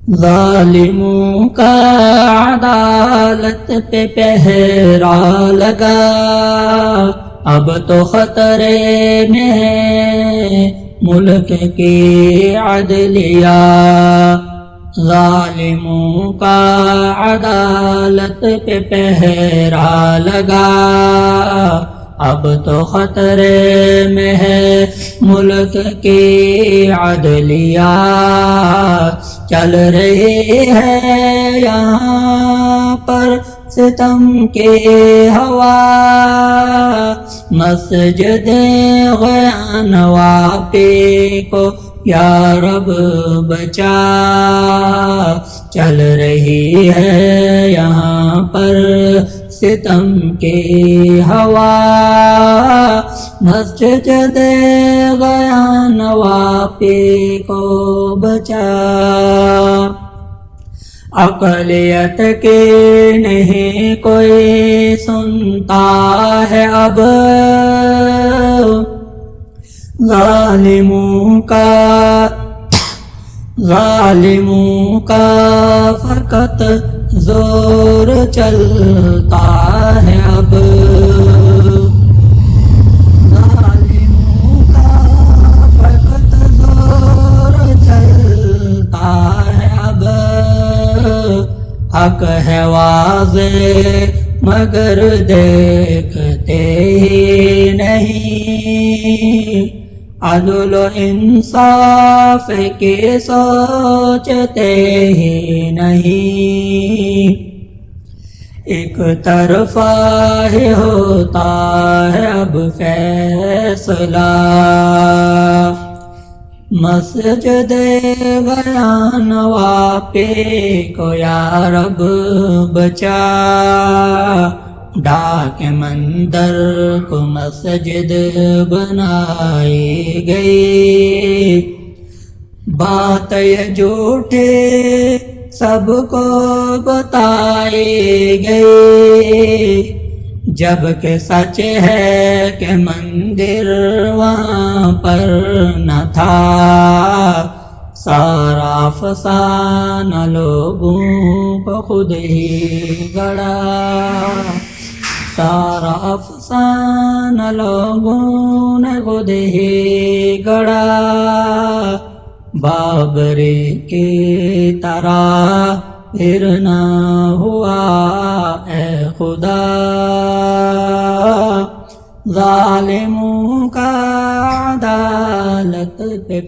ظالموں کا عدالت پہ پہرا لگا، اب تو خطرے میں ہے ملک کی عدلیہ۔ ظالموں کا عدالت پہ پہرا لگا، اب تو خطرے میں ہے ملک کی عدلیہ۔ چل رہی ہے یہاں پر ستم کی ہوا، مسجد غیان واپی کو یا رب بچا۔ چل رہی ہے یہاں پر ستم کی ہوا، مسجد غیان واپی کو بچا۔ اقلیت کی نہیں کوئی سنتا ہے اب، ظالموں کا فقط زور چلتا ہے اب، ظالموں کا فقط زور چلتا ہے اب۔ حق ہے واضح مگر دیکھتے ہی نہیں، عدل و انصاف کی سوچتے ہی نہیں۔ ایک طرفہ ہی ہوتا ہے اب فیصلہ، مسجد غیان واپی کو یا رب بچا۔ ڈاک مندر کو مسجد بنائی گئی، بات یہ جھوٹی سب کو بتائی گئی، جبکہ سچ ہے کہ مندر وہاں پر نہ تھا۔ سارا افسانہ لوگوں کو خود ہی گڑا، سارا افسانہ لوگوں نے خود ہی گڑا۔ بابری کی طرح پھر نہ ہوا اے خدا، ظالموں کا عدالت پہ